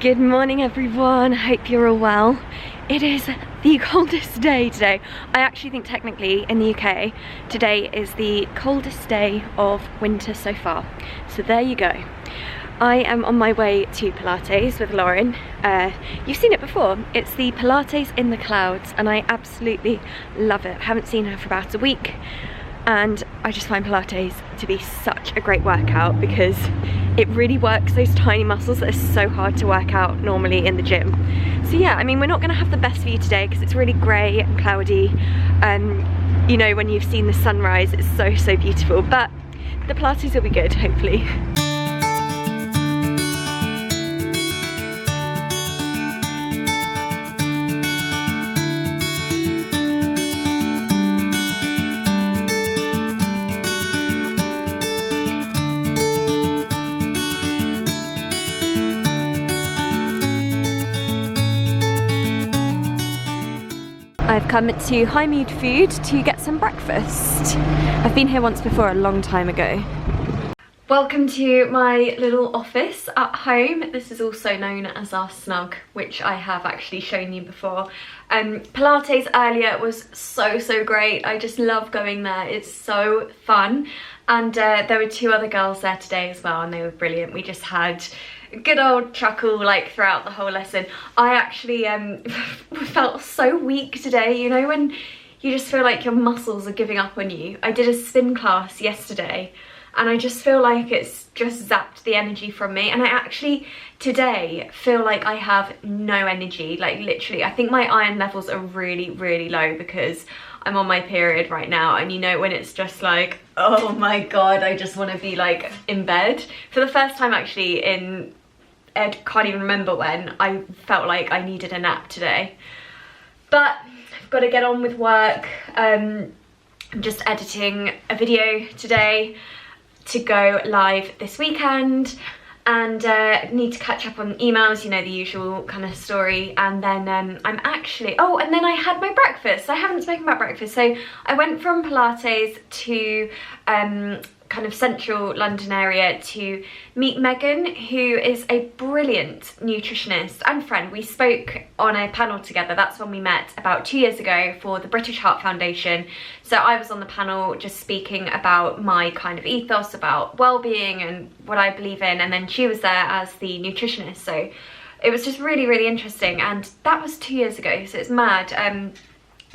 Good morning everyone, hope you're all well. It is the coldest day today. I actually think technically in the UK today is the coldest day of winter so far. So there you go. I am on my way to Pilates with Lauren. You've seen it before. It's the Pilates in the clouds and I absolutely love it. I haven't seen her for about a week and I just find Pilates to be such a great workout because it really works those tiny muscles that are so hard to work out normally in the gym. So yeah, I mean, we're not gonna have the best view today because it's really grey and cloudy. You know, when you've seen the sunrise, it's so beautiful, but the Pilates will be good, hopefully. I've come to High Mood Food to get some breakfast. I've been here once before a long time ago. Welcome to my little office at home. This is also known as our snug, which I have actually shown you before. Pilates earlier was so great. I just love going there. It's so fun. And there were two other girls there today as well and they were brilliant. We just had a good old chuckle like throughout the whole lesson. I actually felt so weak today, you know, when you just feel like your muscles are giving up on you. I did a spin class yesterday and I just feel like it's just zapped the energy from me, and I actually today feel like I have no energy, like literally. I think my iron levels are really low because I'm on my period right now, and you know when it's just like, oh my god, I just want to be like in bed. For the first time actually in, I can't even remember when, I felt like I needed a nap today. But I've got to get on with work. I'm just editing a video today to go live this weekend, and need to catch up on emails, you know, the usual kind of story. And then I'm actually, oh, and then I had my breakfast. I haven't spoken about breakfast. So I went from Pilates to kind of central London area to meet Megan, who is a brilliant nutritionist and friend. We spoke on a panel together. That's when we met about 2 years ago for the British Heart Foundation. So I was on the panel just speaking about my kind of ethos about well-being and what I believe in, and then she was there as the nutritionist. So it was just really interesting, and that was 2 years ago, so it's mad.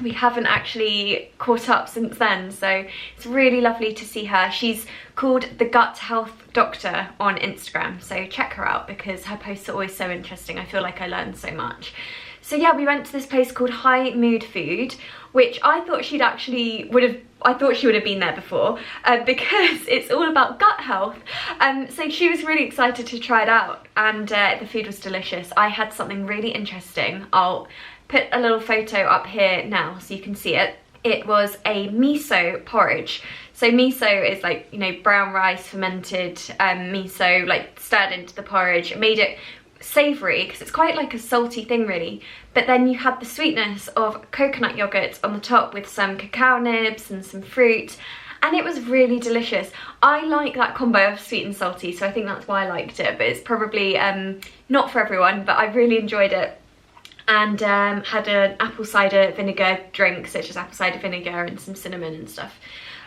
We haven't actually caught up since then, so it's really lovely to see her. She's called the Gut Health Doctor on Instagram, so check her out because her posts are always so interesting. I feel like I learned so much. So yeah, we went to this place called High Mood Food, which I thought she would have been there before because it's all about gut health. So she was really excited to try it out, and the food was delicious. I had something really interesting. I'll put a little photo up here now so you can see it. It was a miso porridge. So miso is like, you know, brown rice, fermented miso, like stirred into the porridge. It made it savoury because it's quite like a salty thing really, but then you had the sweetness of coconut yogurt on the top with some cacao nibs and some fruit, and it was really delicious. I like that combo of sweet and salty, so I think that's why I liked it, but it's probably not for everyone, but I really enjoyed it. And had an apple cider vinegar drink, such as apple cider vinegar and some cinnamon and stuff.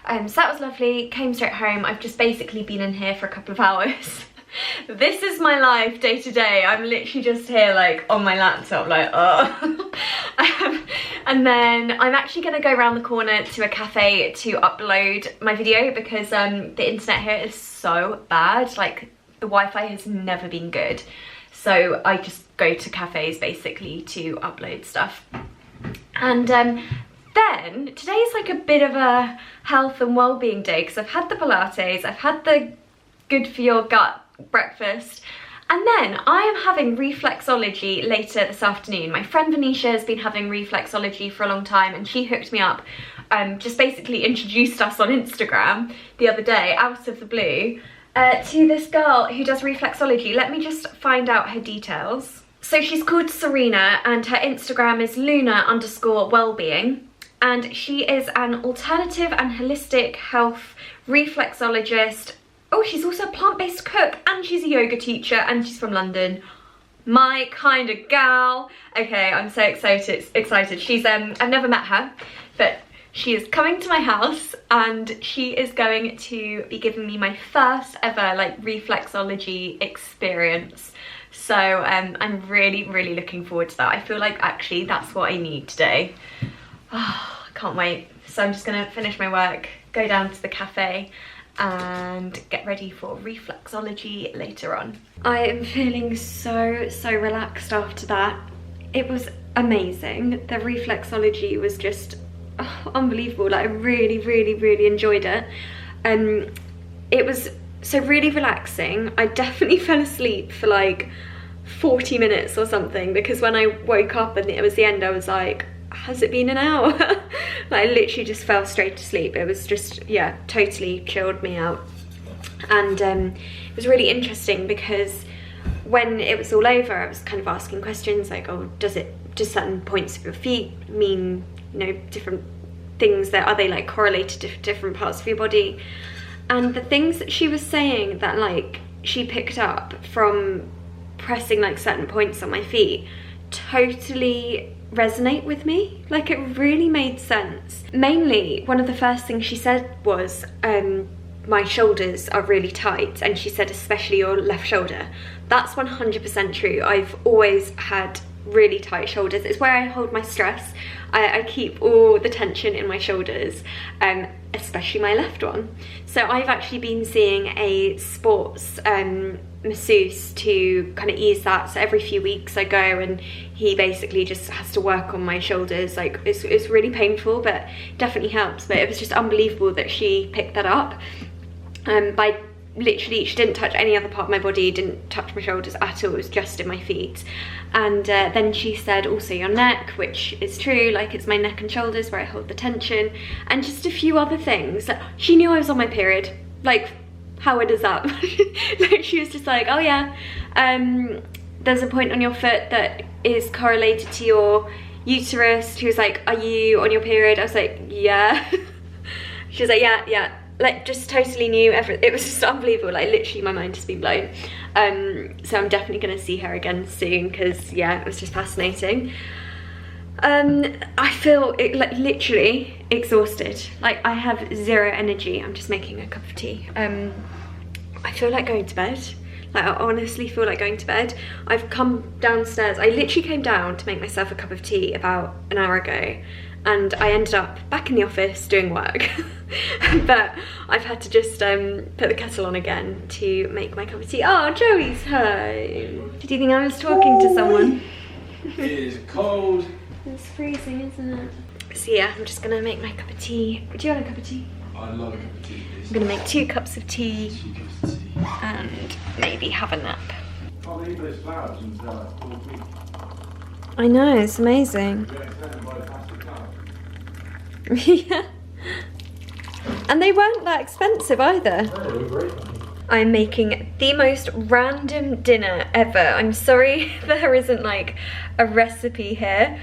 So that was lovely. Came straight home. I've just basically been in here for a couple of hours. This is my life day to day. I'm literally just here like on my laptop like, oh. And then I'm actually going to go around the corner to a cafe to upload my video because the internet here is so bad. Like the Wi-Fi has never been good. So I just go to cafes basically to upload stuff. And then today's like a bit of a health and well-being day because I've had the Pilates, I've had the good for your gut breakfast, and then I am having reflexology later this afternoon. My friend Venetia has been having reflexology for a long time and she hooked me up, just basically introduced us on Instagram the other day out of the blue to this girl who does reflexology. Let me just find out her details. So she's called Serena and her Instagram is Luna_wellbeing, and she is an alternative and holistic health reflexologist. Oh, she's also a plant-based cook and she's a yoga teacher and she's from London. my kind of gal. Okay, I'm so excited. She's I've never met her, but she is coming to my house and she is going to be giving me my first ever like reflexology experience. So I'm really looking forward to that. I feel like actually that's what I need today. Oh, I can't wait. So I'm just gonna finish my work, go down to the cafe and get ready for reflexology later on. I am feeling so relaxed after that. It was amazing. The reflexology was just unbelievable. Like I really enjoyed it. It was so really relaxing. I definitely fell asleep for like 40 minutes or something, because when I woke up and it was the end, I was like, has it been an hour? Like, I literally just fell straight to sleep. It was just, yeah, totally chilled me out. And it was really interesting because when it was all over, I was kind of asking questions like, oh, does certain points of your feet mean, you know, different things, that are they like correlated to different parts of your body? And the things that she was saying that like she picked up from pressing like certain points on my feet totally resonate with me. Like, it really made sense. Mainly, one of the first things she said was my shoulders are really tight, and she said especially your left shoulder. That's 100% true. I've always had really tight shoulders. It's where I hold my stress. I keep all the tension in my shoulders, especially my left one. So I've actually been seeing a sports masseuse to kind of ease that. So every few weeks I go and he basically just has to work on my shoulders. Like, it's really painful, but definitely helps. But it was just unbelievable that she picked that up by literally, she didn't touch any other part of my body, didn't touch my shoulders at all, it was just in my feet. And then she said also your neck, which is true, like it's my neck and shoulders where I hold the tension, and just a few other things. She knew I was on my period. Like, how weird is that? Like, she was just like, oh yeah, there's a point on your foot that is correlated to your uterus. She was like, are you on your period? I was like, yeah. She was like, yeah. Like, just totally knew everything. It was just unbelievable. Like, literally my mind has been blown. So I'm definitely gonna see her again soon, because yeah, it was just fascinating. I feel like literally exhausted. Like, I have zero energy. I'm just making a cup of tea. I feel like going to bed. Like, I honestly feel like going to bed. I've come downstairs. I literally came down to make myself a cup of tea about an hour ago, and I ended up back in the office doing work. But I've had to just put the kettle on again to make my cup of tea. Oh, Joey's home. Did you think I was talking to someone? It is cold. It's freezing, isn't it? So yeah, I'm just gonna make my cup of tea. Do you want a cup of tea? I love a cup of tea, please. I'm gonna make 2 cups of tea. 2 cups of tea. And maybe have a nap. Can't believe those flowers until like 4 weeks. I know, it's amazing. You're excited by the plastic flowers. Yeah. And they weren't that expensive either. No, they were great. I'm making the most random dinner ever. I'm sorry there isn't like a recipe here.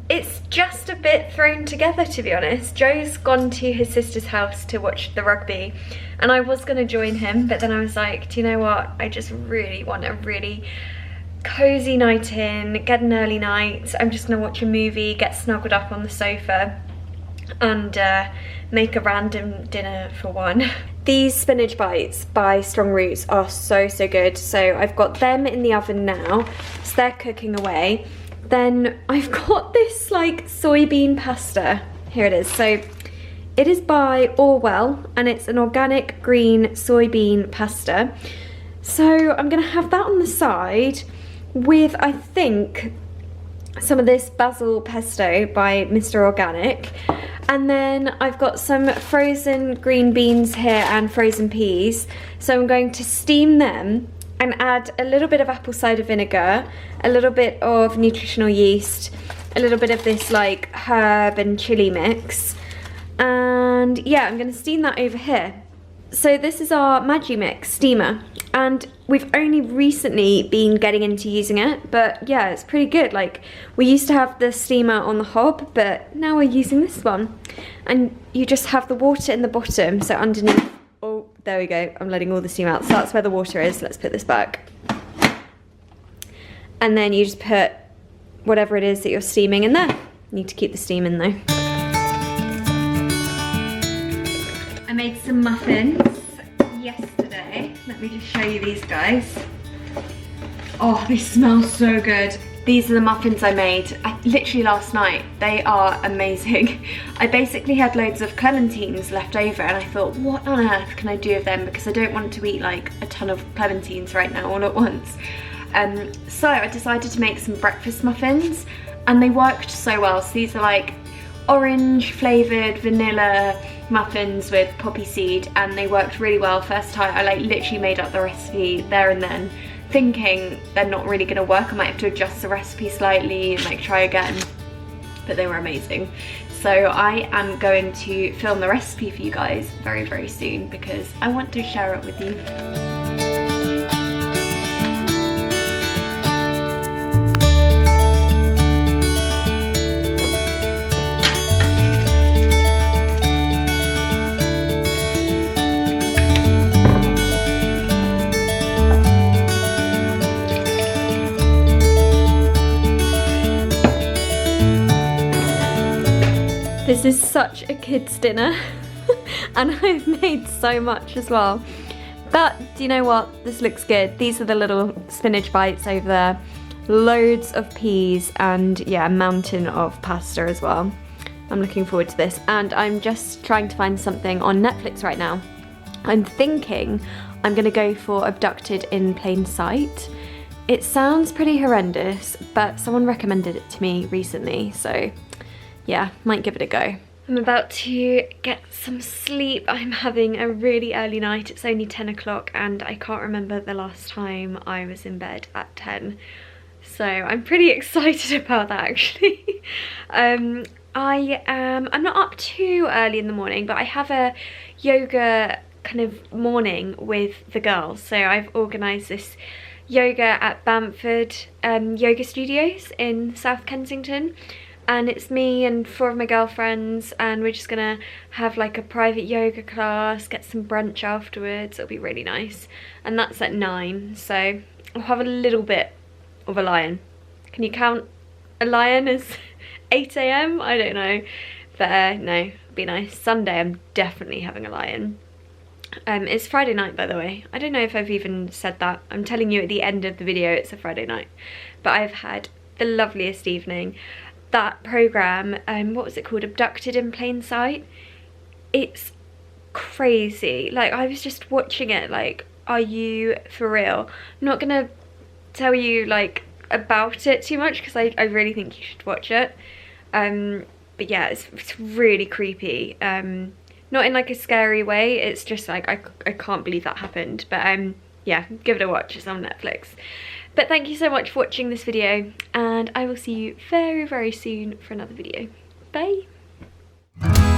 It's just a bit thrown together, to be honest. Joe's gone to his sister's house to watch the rugby, and I was gonna join him, but then I was like, do you know what? I just really want a really cozy night in, get an early night. I'm just gonna watch a movie, get snuggled up on the sofa, and make a random dinner for one. These spinach bites by Strong Roots are so good. So I've got them in the oven now, so they're cooking away. Then I've got this like soybean pasta. Here it is. So it is by Orwell, and it's an organic green soybean pasta. So I'm gonna have that on the side with, I think, some of this basil pesto by Mr. Organic. And then I've got some frozen green beans here and frozen peas. So I'm going to steam them and add a little bit of apple cider vinegar, a little bit of nutritional yeast, a little bit of this like herb and chili mix. And yeah, I'm gonna steam that over here. So this is our Magimix steamer, and we've only recently been getting into using it, but yeah, it's pretty good. Like, we used to have the steamer on the hob, but now we're using this one. And you just have the water in the bottom, so underneath, oh, there we go, I'm letting all the steam out. So that's where the water is. Let's put this back. and then you just put whatever it is that you're steaming in there. Need to keep the steam in though. I made some muffins yesterday. Let me just show you these guys. Oh, they smell so good. These are the muffins I made literally last night. They are amazing. I basically had loads of clementines left over and I thought, what on earth can I do with them? Because I don't want to eat like a ton of clementines right now all at once. So I decided to make some breakfast muffins and they worked so well. So these are like orange flavoured vanilla muffins with poppy seed, and they worked really well. First time I like literally made up the recipe there and then, thinking they're not really going to work. I might have to adjust the recipe slightly and like try again, but they were amazing. So I am going to film the recipe for you guys very, very soon because I want to share it with you. This is such a kid's dinner and I've made so much as well. But do you know what? This looks good. These are the little spinach bites over there. Loads of peas and yeah, a mountain of pasta as well. I'm looking forward to this, and I'm just trying to find something on Netflix right now. I'm thinking I'm gonna go for Abducted in Plain Sight. It sounds pretty horrendous, but someone recommended it to me recently, so yeah, might give it a go. I'm about to get some sleep. I'm having a really early night. It's only 10 o'clock and I can't remember the last time I was in bed at 10. So I'm pretty excited about that actually. I'm not up too early in the morning, but I have a yoga kind of morning with the girls. So I've organised this yoga at Bamford Yoga Studios in South Kensington. And it's me and 4 of my girlfriends, and we're just gonna have like a private yoga class, get some brunch afterwards. It'll be really nice. And that's at 9, so I'll have a little bit of a lion. Can you count a lion as 8 AM? I don't know. But no, it'll be nice. Sunday I'm definitely having a lion. It's Friday night, by the way. I don't know if I've even said that. I'm telling you at the end of the video it's a Friday night. But I've had the loveliest evening. That programme, what was it called? Abducted in Plain Sight. It's crazy. Like, I was just watching it like, are you for real? I'm not gonna tell you like about it too much because I really think you should watch it. But yeah, it's really creepy. Not in like a scary way, it's just like I can't believe that happened. But yeah, give it a watch, it's on Netflix. But thank you so much for watching this video, and I will see you very, very soon for another video. Bye!